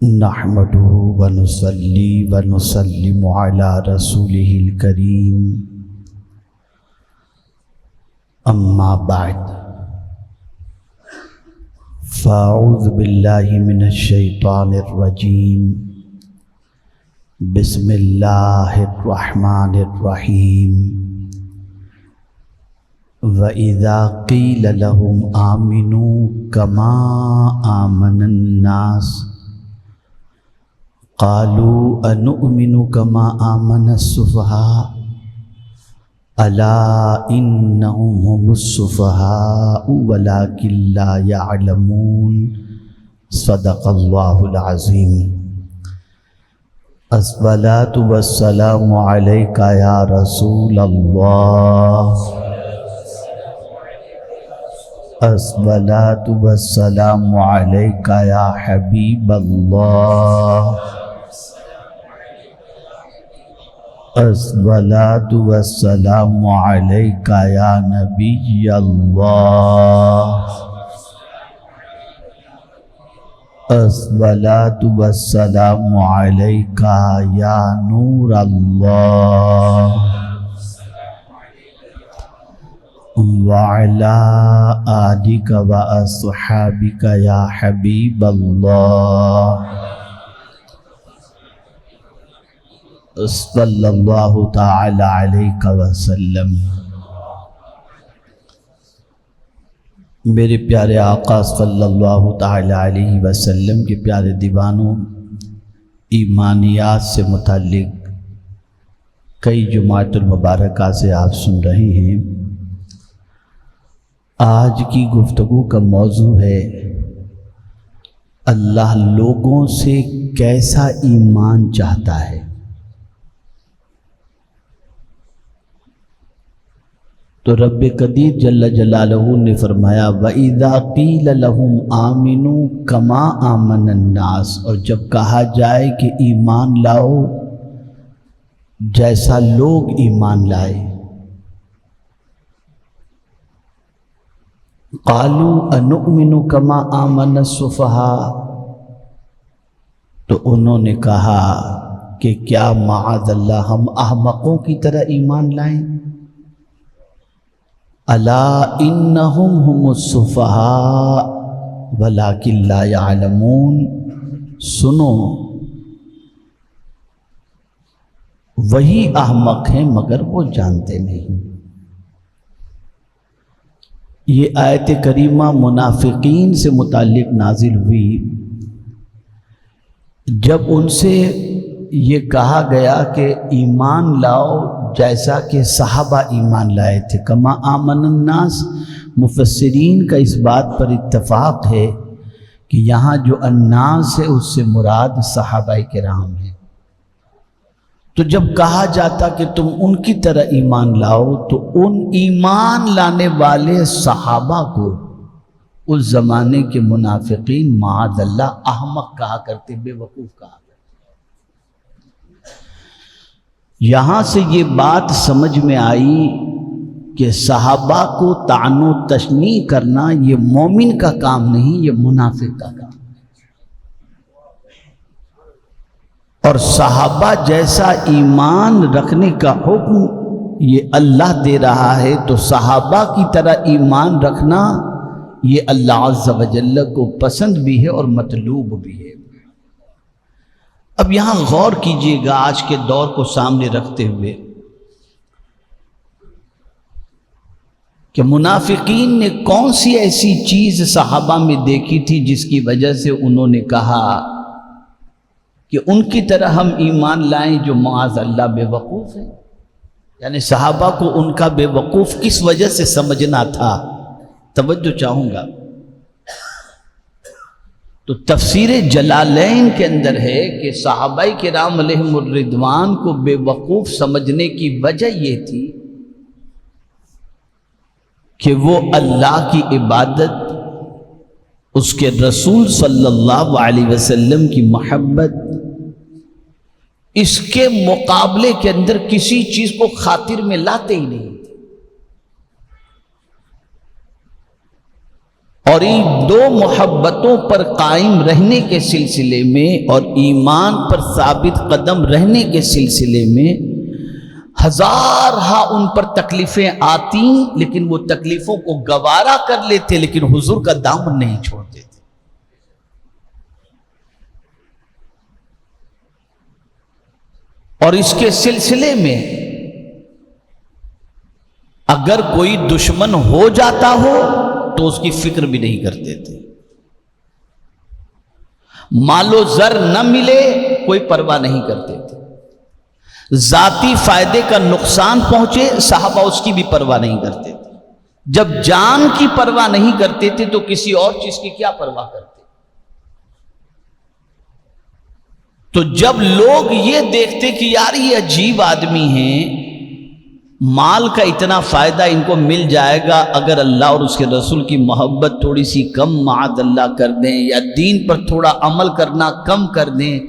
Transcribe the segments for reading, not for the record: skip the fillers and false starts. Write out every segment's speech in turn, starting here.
نحمده ونصلي ونسلم على رسوله الكريم أما بعد فأعوذ بالله من الشيطان الرجيم بسم الله الرحمن الرحيم وَإِذَا قِيلَ لَهُمْ آمِنُوا كَمَا آمَنَ النَّاسُ قَالُوا أَنُؤْمِنُ كَمَا آمَنَ السُّفَهَاءُ أَلَا إِنَّهُمْ هُمُ السُّفَهَاءُ وَلَكِنْ لَا يَعْلَمُونَ صدق اللہ العظیم۔ الصلاۃ والسلام علیک یا رسول اللہ، الصلاۃ والسلام علیک یا حبیب اللہ، الصلاۃ والسلام علیک یا نبی اللہ، الصلاۃ والسلام علیک یا نور اللہ، وعلی آلک واصحابک یا حبیب اللہ، صلی اللہ تعالی علیہ وسلم۔ میرے پیارے آقا صلی اللہ تعالی علیہ وسلم کے پیارے دیوانوں، ایمانیات سے متعلق کئی جمعۃ المبارکہ سے آپ سن رہے ہیں۔ آج کی گفتگو کا موضوع ہے اللہ لوگوں سے کیسا ایمان چاہتا ہے۔ تو رب قدیر جل جلالہ نے فرمایا وَإِذَا قِيلَ لَهُمْ آمِنُوا كَمَا آمَنَ النَّاسُ، اور جب کہا جائے کہ ایمان لاؤ جیسا لوگ ایمان لائے، قَالُوا أَنُؤْمِنُ كَمَا آمَنَ السُّفَهَاءُ، تو انہوں نے کہا کہ کیا معاذ اللہ ہم احمقوں کی طرح ایمان لائیں؟ الا انہم ہم السفہاء ولکن لا یعلمون، سنو وہی احمق ہیں مگر وہ جانتے نہیں۔ یہ آیت کریمہ منافقین سے متعلق نازل ہوئی جب ان سے یہ کہا گیا کہ ایمان لاؤ جیسا کہ صحابہ ایمان لائے تھے۔ کما آمن الناس، مفسرین کا اس بات پر اتفاق ہے کہ یہاں جو الناس ہے اس سے مراد صحابہ کرام ہیں۔ تو جب کہا جاتا کہ تم ان کی طرح ایمان لاؤ تو ان ایمان لانے والے صحابہ کو اس زمانے کے منافقین معاذ اللہ احمق کہا کرتے، بے وقوف کہا کرتے۔ یہاں سے یہ بات سمجھ میں آئی کہ صحابہ کو طعن و تشنیع کرنا یہ مومن کا کام نہیں، یہ منافق کا کام ہے۔ اور صحابہ جیسا ایمان رکھنے کا حکم یہ اللہ دے رہا ہے، تو صحابہ کی طرح ایمان رکھنا یہ اللہ عز و جل کو پسند بھی ہے اور مطلوب بھی ہے۔ اب یہاں غور کیجئے گا آج کے دور کو سامنے رکھتے ہوئے کہ منافقین نے کون سی ایسی چیز صحابہ میں دیکھی تھی جس کی وجہ سے انہوں نے کہا کہ ان کی طرح ہم ایمان لائیں جو معاذ اللہ بے وقوف ہیں۔ یعنی صحابہ کو ان کا بے وقوف کس وجہ سے سمجھنا تھا؟ توجہ چاہوں گا۔ تو تفسیر جلالین کے اندر ہے کہ صحابہ کرام علیہم الرضوان کو بے وقوف سمجھنے کی وجہ یہ تھی کہ وہ اللہ کی عبادت، اس کے رسول صلی اللہ علیہ وسلم کی محبت، اس کے مقابلے کے اندر کسی چیز کو خاطر میں لاتے ہی نہیں تھے۔ اور ان دو محبتوں پر قائم رہنے کے سلسلے میں اور ایمان پر ثابت قدم رہنے کے سلسلے میں ہزارہا ان پر تکلیفیں آتی، لیکن وہ تکلیفوں کو گوارا کر لیتے، لیکن حضور کا دامن نہیں چھوڑتے تھے۔ اور اس کے سلسلے میں اگر کوئی دشمن ہو جاتا ہو تو اس کی فکر بھی نہیں کرتے تھے، مال و زر نہ ملے کوئی پرواہ نہیں کرتے تھے، ذاتی فائدے کا نقصان پہنچے صحابہ اس کی بھی پرواہ نہیں کرتے تھے۔ جب جان کی پرواہ نہیں کرتے تھے تو کسی اور چیز کی کیا پرواہ کرتے؟ تو جب لوگ یہ دیکھتے کہ یار یہ عجیب آدمی ہیں، مال کا اتنا فائدہ ان کو مل جائے گا، اگر اللہ اور اس کے رسول کی محبت تھوڑی سی کم معاذ اللہ کر دیں یا دین پر تھوڑا عمل کرنا کم کر دیں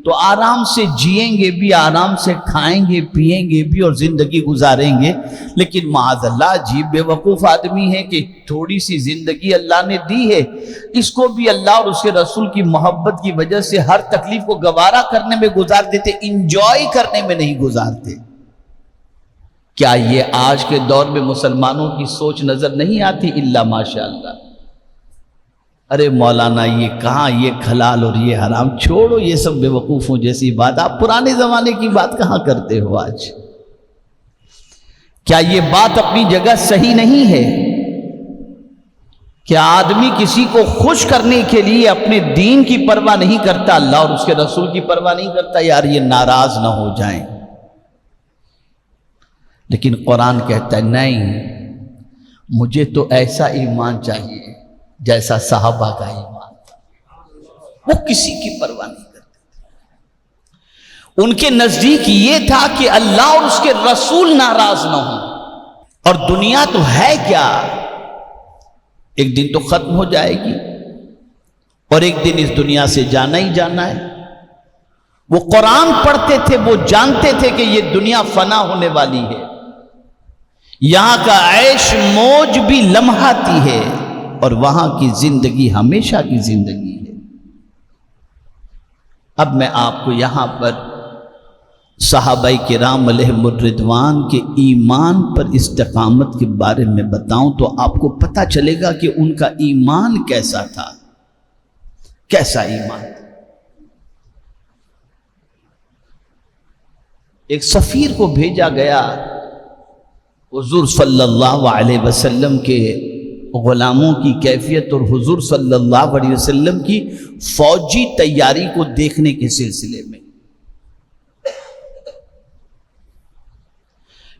تو آرام سے جئیں گے بھی، آرام سے کھائیں گے پیئیں گے بھی اور زندگی گزاریں گے۔ لیکن معاذ اللہ عجیب بے وقوف آدمی ہے کہ تھوڑی سی زندگی اللہ نے دی ہے، اس کو بھی اللہ اور اس کے رسول کی محبت کی وجہ سے ہر تکلیف کو گوارا کرنے میں گزار دیتے، انجوائے کرنے میں نہیں گزارتے۔ کیا یہ آج کے دور میں مسلمانوں کی سوچ نظر نہیں آتی؟ الا ماشاءاللہ۔ ارے مولانا یہ کہاں، یہ حلال اور یہ حرام چھوڑو، یہ سب بے وقوفوں جیسی بات، آپ پرانے زمانے کی بات کہاں کرتے ہو آج؟ کیا یہ بات اپنی جگہ صحیح نہیں ہے؟ کیا آدمی کسی کو خوش کرنے کے لیے اپنے دین کی پرواہ نہیں کرتا، اللہ اور اس کے رسول کی پرواہ نہیں کرتا، یار یہ ناراض نہ ہو جائیں؟ لیکن قرآن کہتا ہے نہیں، مجھے تو ایسا ایمان چاہیے جیسا صحابہ کا ایمان تھا، وہ کسی کی پرواہ نہیں کرتے تھے۔ ان کے نزدیک یہ تھا کہ اللہ اور اس کے رسول ناراض نہ ہوں، اور دنیا تو ہے کیا، ایک دن تو ختم ہو جائے گی اور ایک دن اس دنیا سے جانا ہی جانا ہے۔ وہ قرآن پڑھتے تھے، وہ جانتے تھے کہ یہ دنیا فنا ہونے والی ہے، یہاں کا عیش موج بھی لمحاتی ہے اور وہاں کی زندگی ہمیشہ کی زندگی ہے۔ اب میں آپ کو یہاں پر صحابہ کرام علیہم الرضوان کے ایمان پر استقامت کے بارے میں بتاؤں تو آپ کو پتہ چلے گا کہ ان کا ایمان کیسا تھا، کیسا ایمان تھا۔ ایک سفیر کو بھیجا گیا حضور صلی اللہ علیہ وسلم کے غلاموں کی کیفیت اور حضور صلی اللہ علیہ وسلم کی فوجی تیاری کو دیکھنے کے سلسلے میں،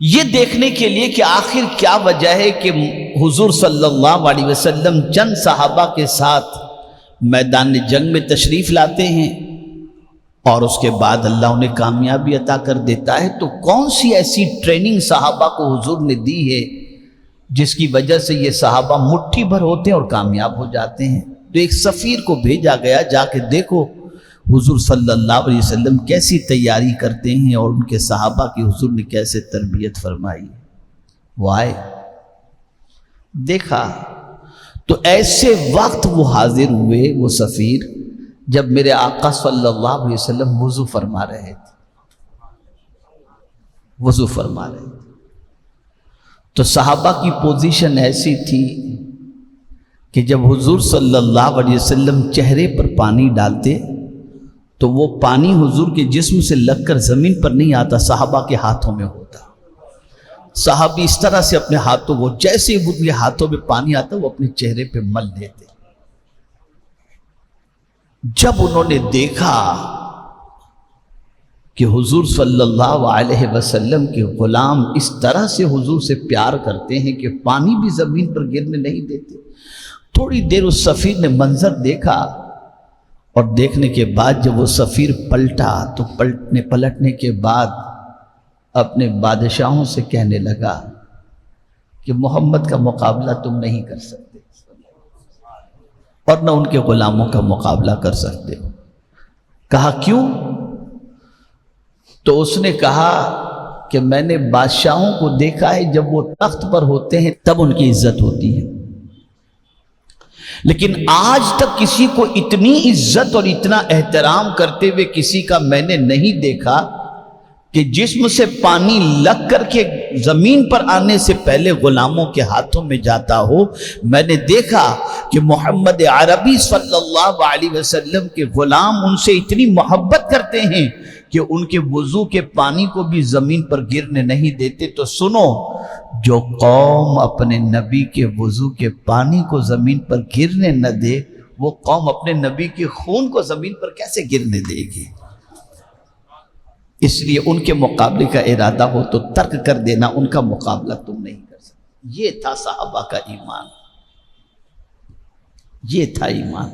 یہ دیکھنے کے لیے کہ آخر کیا وجہ ہے کہ حضور صلی اللہ علیہ وسلم چند صحابہ کے ساتھ میدان جنگ میں تشریف لاتے ہیں اور اس کے بعد اللہ انہیں کامیابی عطا کر دیتا ہے، تو کون سی ایسی ٹریننگ صحابہ کو حضور نے دی ہے جس کی وجہ سے یہ صحابہ مٹھی بھر ہوتے ہیں اور کامیاب ہو جاتے ہیں؟ تو ایک سفیر کو بھیجا گیا، جا کے دیکھو حضور صلی اللہ علیہ وسلم کیسی تیاری کرتے ہیں اور ان کے صحابہ کی حضور نے کیسے تربیت فرمائی۔ وہ آئے، دیکھا تو ایسے وقت وہ حاضر ہوئے وہ سفیر جب میرے آقا صلی اللہ علیہ وسلم وضو فرما رہے تھے، وضو فرما رہے تھے۔ تو صحابہ کی پوزیشن ایسی تھی کہ جب حضور صلی اللہ علیہ وسلم چہرے پر پانی ڈالتے تو وہ پانی حضور کے جسم سے لگ کر زمین پر نہیں آتا، صحابہ کے ہاتھوں میں ہوتا۔ صحابی اس طرح سے اپنے ہاتھوں کو، جیسے وہ کے ہاتھوں میں پانی آتا وہ اپنے چہرے پہ مل لیتے۔ جب انہوں نے دیکھا کہ حضور صلی اللہ علیہ وسلم کے غلام اس طرح سے حضور سے پیار کرتے ہیں کہ پانی بھی زمین پر گرنے نہیں دیتے، تھوڑی دیر اس سفیر نے منظر دیکھا، اور دیکھنے کے بعد جب وہ سفیر پلٹا تو پلٹنے کے بعد اپنے بادشاہوں سے کہنے لگا کہ محمد کا مقابلہ تم نہیں کر سکتے اور نہ ان کے غلاموں کا مقابلہ کر سکتے ہو۔ کہا کیوں؟ تو اس نے کہا کہ میں نے بادشاہوں کو دیکھا ہے جب وہ تخت پر ہوتے ہیں تب ان کی عزت ہوتی ہے، لیکن آج تک کسی کو اتنی عزت اور اتنا احترام کرتے ہوئے کسی کا میں نے نہیں دیکھا کہ جسم سے پانی لگ کر کے زمین پر آنے سے پہلے غلاموں کے ہاتھوں میں جاتا ہو۔ میں نے دیکھا کہ محمد عربی صلی اللہ علیہ وسلم کے غلام ان سے اتنی محبت کرتے ہیں کہ ان کے وضو کے پانی کو بھی زمین پر گرنے نہیں دیتے۔ تو سنو، جو قوم اپنے نبی کے وضو کے پانی کو زمین پر گرنے نہ دے، وہ قوم اپنے نبی کے خون کو زمین پر کیسے گرنے دے گی؟ اس لیے ان کے مقابلے کا ارادہ ہو تو ترک کر دینا، ان کا مقابلہ تم نہیں کر سکتے۔ یہ تھا صحابہ کا ایمان، یہ تھا ایمان۔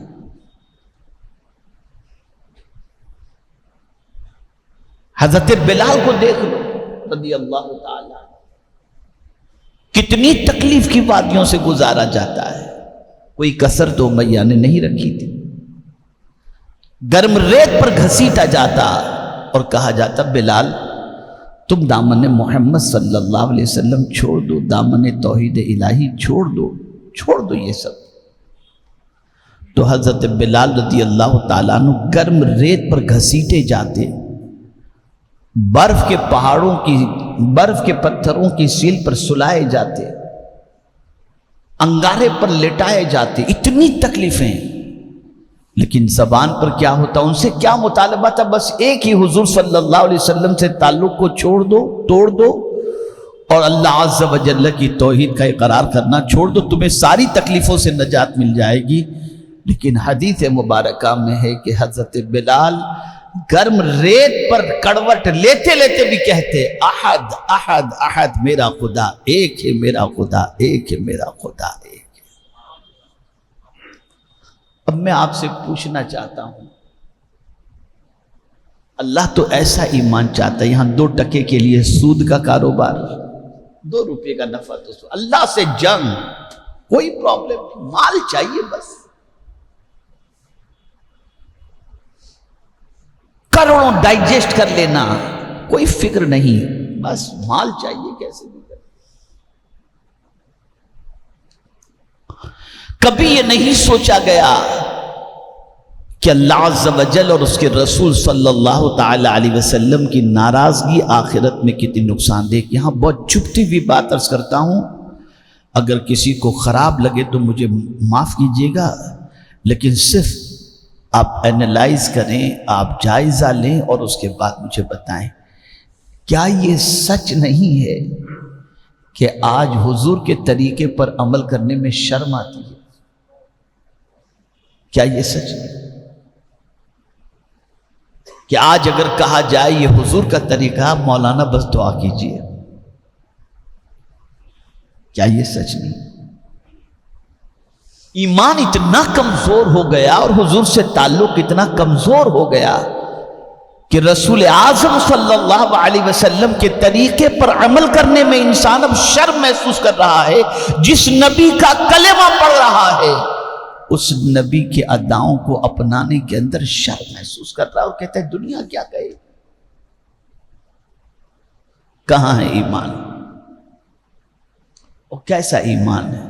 حضرت بلال کو دیکھ لو رضی اللہ تعالی، کتنی تکلیف کی وادیوں سے گزارا جاتا ہے، کوئی کسر تو امیہ نے نہیں رکھی تھی۔ گرم ریت پر گھسیٹا جاتا اور کہا جاتا بلال تم دامن محمد صلی اللہ علیہ وسلم چھوڑ دو، دامن توحید الہی چھوڑ دو یہ سب۔ تو حضرت بلال رضی اللہ تعالیٰ عنہ گرم ریت پر گھسیٹے جاتے، برف کے پہاڑوں کی، برف کے پتھروں کی سیل پر سلائے جاتے، انگارے پر لٹائے جاتے، اتنی تکلیفیں، لیکن زبان پر کیا ہوتا؟ ان سے کیا مطالبہ تھا؟ بس ایک ہی، حضور صلی اللہ علیہ وسلم سے تعلق کو چھوڑ دو، توڑ دو، اور اللہ عز و جل کی توحید کا اقرار کرنا چھوڑ دو، تمہیں ساری تکلیفوں سے نجات مل جائے گی۔ لیکن حدیث مبارکہ میں ہے کہ حضرت بلال گرم ریت پر کڑوٹ لیتے لیتے بھی کہتے احد احد احد، میرا خدا ایک ہے، میرا خدا ایک ہے، میرا خدا ایک ہے۔ اب میں آپ سے پوچھنا چاہتا ہوں، اللہ تو ایسا ایمان چاہتا ہے، یہاں 2 ٹکے کے لیے سود کا کاروبار، 2 روپے کا نفع، تو اللہ سے جنگ، کوئی پرابلم نہیں، مال چاہیے بس، کروڑوں ڈائجسٹ کر لینا، کوئی فکر نہیں، بس مال چاہیے کیسے بھی۔ کبھی یہ نہیں سوچا گیا کہ اللہ عز و جل اور اس کے رسول صلی اللہ تعالی علیہ وسلم کی ناراضگی آخرت میں کتنی نقصان دہ۔ یہاں بہت چھپتی ہوئی بات عرض کرتا ہوں، اگر کسی کو خراب لگے تو مجھے معاف کیجیے گا، لیکن صرف آپ اینالائز کریں، آپ جائزہ لیں اور اس کے بعد مجھے بتائیں، کیا یہ سچ نہیں ہے کہ آج حضور کے طریقے پر عمل کرنے میں شرم آتی ہے؟ کیا یہ سچ ہے کہ آج اگر کہا جائے یہ حضور کا طریقہ، مولانا بس دعا کیجئے، کیا یہ سچ نہیں؟ ایمان اتنا کمزور ہو گیا اور حضور سے تعلق اتنا کمزور ہو گیا کہ رسول اعظم صلی اللہ علیہ وسلم کے طریقے پر عمل کرنے میں انسان اب شرم محسوس کر رہا ہے۔ جس نبی کا کلمہ پڑھ رہا ہے اس نبی کے اداؤں کو اپنانے کے اندر شرم محسوس کر رہا ہے، اور کہتا ہے دنیا کیا کہے۔ کہاں ہے ایمان؟ اور کیسا ایمان ہے؟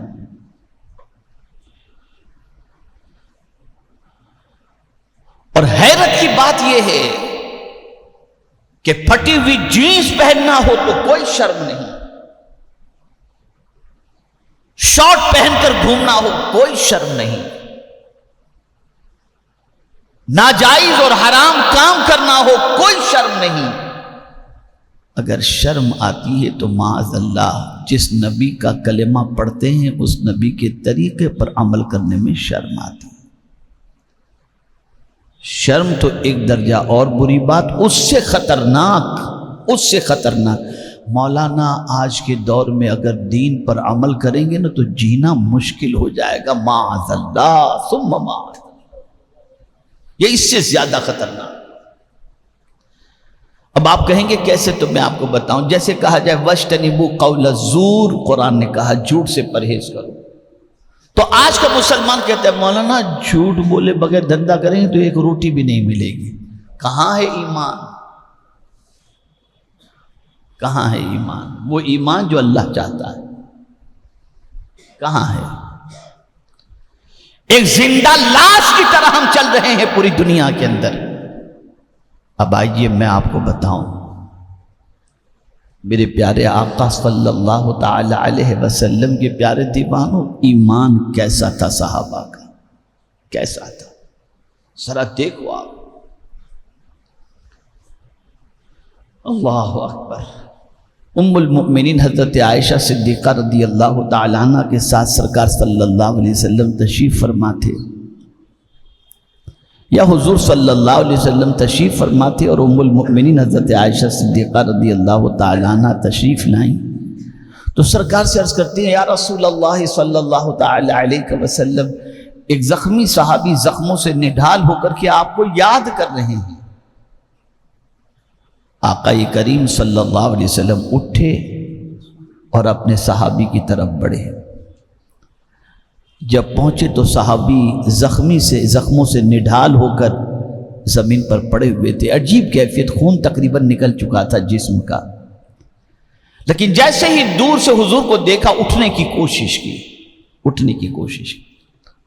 اور حیرت کی بات یہ ہے کہ پھٹی ہوئی جینس پہننا ہو تو کوئی شرم نہیں، شارٹ پہن کر گھومنا ہو کوئی شرم نہیں، ناجائز اور حرام کام کرنا ہو کوئی شرم نہیں۔ اگر شرم آتی ہے تو معاذ اللہ جس نبی کا کلمہ پڑھتے ہیں اس نبی کے طریقے پر عمل کرنے میں شرم آتی ہے۔ شرم تو ایک درجہ اور بری بات، اس سے خطرناک مولانا آج کے دور میں اگر دین پر عمل کریں گے نا تو جینا مشکل ہو جائے گا، معاذ اللہ ثم معاذ اللہ، یہ اس سے زیادہ خطرناک۔ اب آپ کہیں گے کیسے؟ تو میں آپ کو بتاؤں، جیسے کہا جائے وَاجْتَنِبُوا قَوْلَ الزُّورِ، قرآن نے کہا جھوٹ سے پرہیز کرو، تو آج کا مسلمان کہتا ہے مولانا جھوٹ بولے بغیر دھندا کریں گے تو ایک روٹی بھی نہیں ملے گی۔ کہاں ہے ایمان؟ کہاں ہے ایمان؟ وہ ایمان جو اللہ چاہتا ہے کہاں ہے؟ ایک زندہ لاش کی طرح ہم چل رہے ہیں پوری دنیا کے اندر۔ اب آئیے میں آپ کو بتاؤں، میرے پیارے آقا صلی اللہ تعالی علیہ وسلم کے پیارے دیوانوں، ایمان کیسا تھا صحابہ کا، کیسا تھا؟ ذرا دیکھو آپ، اللہ اکبر۔ ام المؤمنین حضرت عائشہ صدیقہ رضی اللہ تعالیٰ عنہ کے ساتھ سرکار صلی اللہ علیہ وسلم تشریف فرما تھے، یا حضور صلی اللہ علیہ وسلم تشریف فرما تھے اور ام المؤمنین حضرت عائشہ صدیقہ رضی اللہ تعالیٰ عنہ تشریف لائیں تو سرکار سے عرض کرتے ہیں، یا رسول اللہ صلی اللہ تعالیٰ علیہ وسلم، ایک زخمی صحابی زخموں سے نڈھال ہو کر کے آپ کو یاد کر رہے ہیں۔ آقا کریم صلی اللہ علیہ وسلم اٹھے اور اپنے صحابی کی طرف بڑھے۔ جب پہنچے تو صحابی زخموں سے نڈھال ہو کر زمین پر پڑے ہوئے تھے، عجیب کیفیت، خون تقریباً نکل چکا تھا جسم کا، لیکن جیسے ہی دور سے حضور کو دیکھا اٹھنے کی کوشش کی،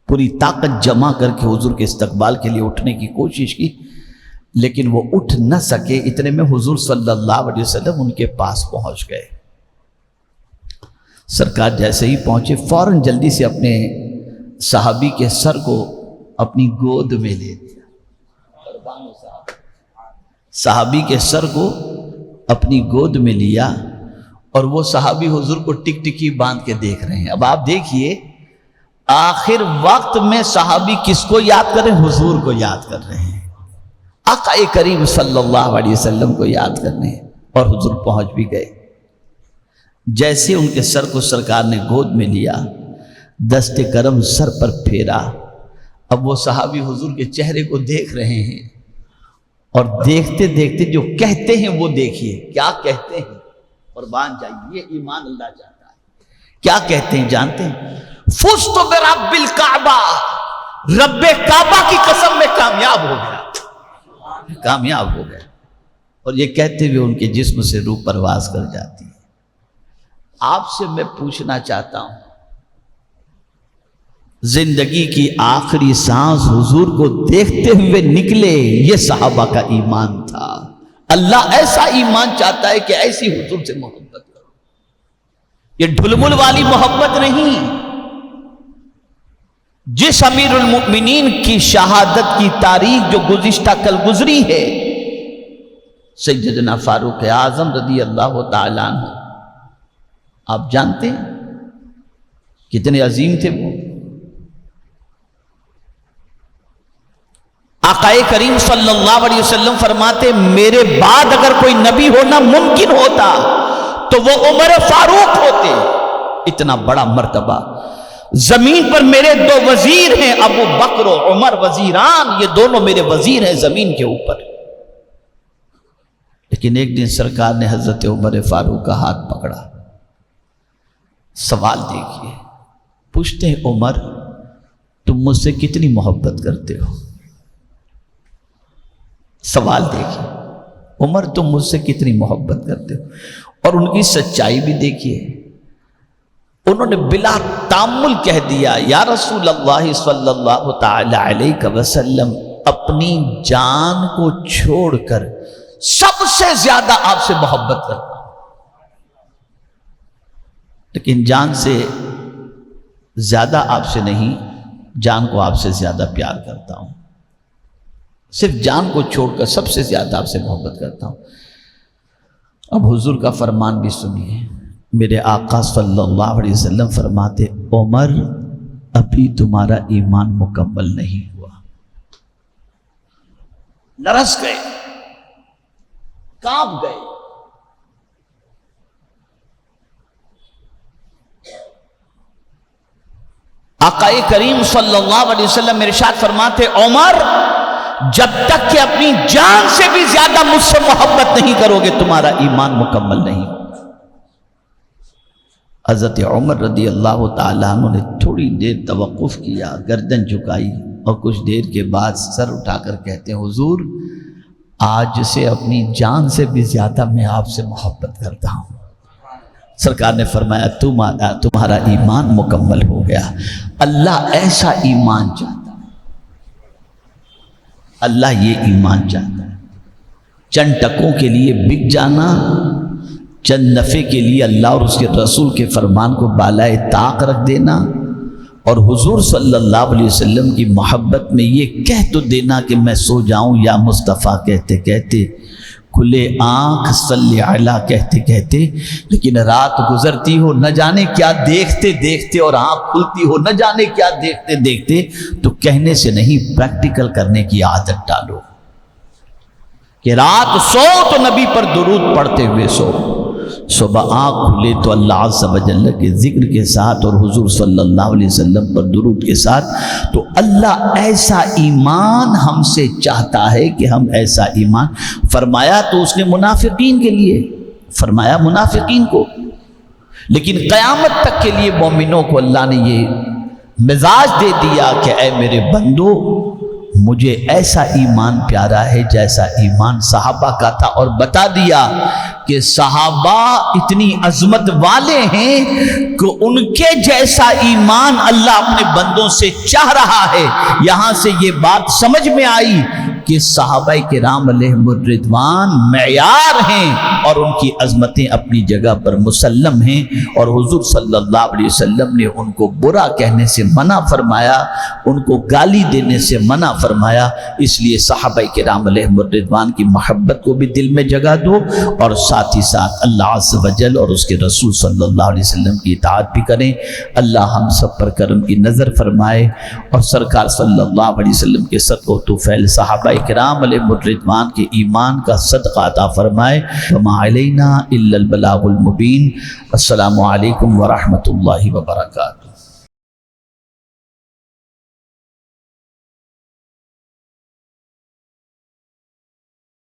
پوری طاقت جمع کر کے حضور کے استقبال کے لیے اٹھنے کی کوشش کی، لیکن وہ اٹھ نہ سکے۔ اتنے میں حضور صلی اللہ علیہ وسلم ان کے پاس پہنچ گئے۔ سرکار جیسے ہی پہنچے فوراً جلدی سے اپنے صحابی کے سر کو اپنی گود میں لے لیا، صحابی کے سر کو اپنی گود میں لیا، اور وہ صحابی حضور کو ٹک ٹکی باندھ کے دیکھ رہے ہیں۔ اب آپ دیکھیے، آخر وقت میں صحابی کس کو یاد کر رہے ہیں؟ حضور کو یاد کر رہے ہیں، آقا کریم صلی اللہ علیہ وسلم کو یاد کرنے، اور حضور پہنچ بھی گئے۔ جیسے ان کے سر کو سرکار نے گود میں لیا، دست کرم سر پر پھیرا، اب وہ صحابی حضور کے چہرے کو دیکھ رہے ہیں، اور دیکھتے دیکھتے جو کہتے ہیں وہ دیکھیے کیا کہتے ہیں، قربان جائیے، یہ ایمان اللہ چاہتا ہے۔ کیا کہتے ہیں جانتے ہیں؟ فزت برب الکعبہ، رب کعبہ کی قسم میں کامیاب ہو گیا، اور یہ کہتے ہوئے ان کے جسم سے روح پرواز کر جاتی ہے۔ آپ سے میں پوچھنا چاہتا ہوں، زندگی کی آخری سانس حضور کو دیکھتے ہوئے نکلے، یہ صحابہ کا ایمان تھا۔ اللہ ایسا ایمان چاہتا ہے کہ ایسی حضور سے محبت کرو، یہ ڈھلمل والی محبت نہیں۔ جس امیر المؤمنین کی شہادت کی تاریخ جو گزشتہ کل گزری ہے، سیدنا فاروق اعظم رضی اللہ تعالیٰ عنہ، آپ جانتے ہیں کتنے عظیم تھے وہ۔ آقا کریم صلی اللہ علیہ وسلم فرماتے، میرے بعد اگر کوئی نبی ہونا ممکن ہوتا تو وہ عمر فاروق ہوتے۔ اتنا بڑا مرتبہ، زمین پر میرے دو وزیر ہیں، ابو بکر و عمر وزیران، یہ دونوں میرے وزیر ہیں زمین کے اوپر۔ لیکن ایک دن سرکار نے حضرت عمر فاروق کا ہاتھ پکڑا۔ سوال دیکھیے، پوچھتے ہیں، عمر تم مجھ سے کتنی محبت کرتے ہو؟ سوال دیکھیے، عمر تم مجھ سے کتنی محبت کرتے ہو؟ اور ان کی سچائی بھی دیکھیے، انہوں نے بلا تامل کہہ دیا، یا رسول اللہ صلی اللہ تعالی علیہ وسلم، اپنی جان کو چھوڑ کر سب سے زیادہ آپ سے محبت کرتا ہوں، لیکن جان سے زیادہ آپ سے نہیں، جان کو آپ سے زیادہ پیار کرتا ہوں، صرف جان کو چھوڑ کر سب سے زیادہ آپ سے محبت کرتا ہوں۔ اب حضور کا فرمان بھی سنیے، میرے آقا صلی اللہ علیہ وسلم فرماتے، عمر ابھی تمہارا ایمان مکمل نہیں ہوا۔ لرز گئے، کانپ گئے۔ آقا کریم صلی اللہ علیہ وسلم ارشاد فرماتے، عمر جب تک کہ اپنی جان سے بھی زیادہ مجھ سے محبت نہیں کرو گے تمہارا ایمان مکمل نہیں ہوگا۔ حضرت عمر رضی اللہ تعالیٰ عنہ نے تھوڑی دیر توقف کیا، گردن جھکائی، اور کچھ دیر کے بعد سر اٹھا کر کہتے ہیں، حضور آج سے اپنی جان سے بھی زیادہ میں آپ سے محبت کرتا ہوں۔ سرکار نے فرمایا تمہارا ایمان مکمل ہو گیا۔ اللہ ایسا ایمان چاہتا ہے، اللہ یہ ایمان چاہتا ہے۔ چند ٹکوں کے لیے بک جانا، چند نفع کے لیے اللہ اور اس کے رسول کے فرمان کو بالائے طاق رکھ دینا، اور حضور صلی اللہ علیہ وسلم کی محبت میں یہ کہہ تو دینا کہ میں سو جاؤں یا مصطفیٰ کہتے کہتے، کھلے آنکھ صلی علیہ کہتے کہتے، لیکن رات گزرتی ہو نہ جانے کیا دیکھتے دیکھتے، اور آنکھ کھلتی ہو نہ جانے کیا دیکھتے دیکھتے، تو کہنے سے نہیں، پریکٹیکل کرنے کی عادت ڈالو کہ رات سو تو نبی پر درود پڑھتے ہوئے سو، صبح آنکھ کھلے تو اللہ عز و جل کے ذکر کے ساتھ اور حضور صلی اللہ علیہ وسلم پر درود کے ساتھ۔ تو اللہ ایسا ایمان ہم سے چاہتا ہے کہ ہم ایسا ایمان، فرمایا تو اس نے منافقین کے لیے، فرمایا منافقین کو، لیکن قیامت تک کے لیے مومنوں کو اللہ نے یہ مزاج دے دیا کہ اے میرے بندو، مجھے ایسا ایمان پیارا ہے جیسا ایمان صحابہ کا تھا، اور بتا دیا کہ صحابہ اتنی عظمت والے ہیں کہ ان کے جیسا ایمان اللہ اپنے بندوں سے چاہ رہا ہے۔ یہاں سے یہ بات سمجھ میں آئی کہ صحابہ کرام علیہم الرضوان معیار ہیں اور ان کی عظمتیں اپنی جگہ پر مسلم ہیں، اور حضور صلی اللہ علیہ وسلم نے ان کو برا کہنے سے منع فرمایا، ان کو گالی دینے سے منع فرمایا۔ اس لیے صحابہ کرام علیہم الرضوان کی محبت کو بھی دل میں جگہ دو، اور ساتھ ہی ساتھ اللہ عز و جل اور اس کے رسول صلی اللہ علیہ وسلم کی اطاعت بھی کریں۔ اللہ ہم سب پر کرم کی نظر فرمائے، اور سرکار صلی اللہ علیہ وسلم کے صدقہ و طفیل صحابہ کرام علیہم الرضوان کے ایمان کا صدقہ عطا فرمائے۔ وما علینا الا البلاغ المبین۔ السلام علیکم ورحمۃ اللہ وبرکاتہ۔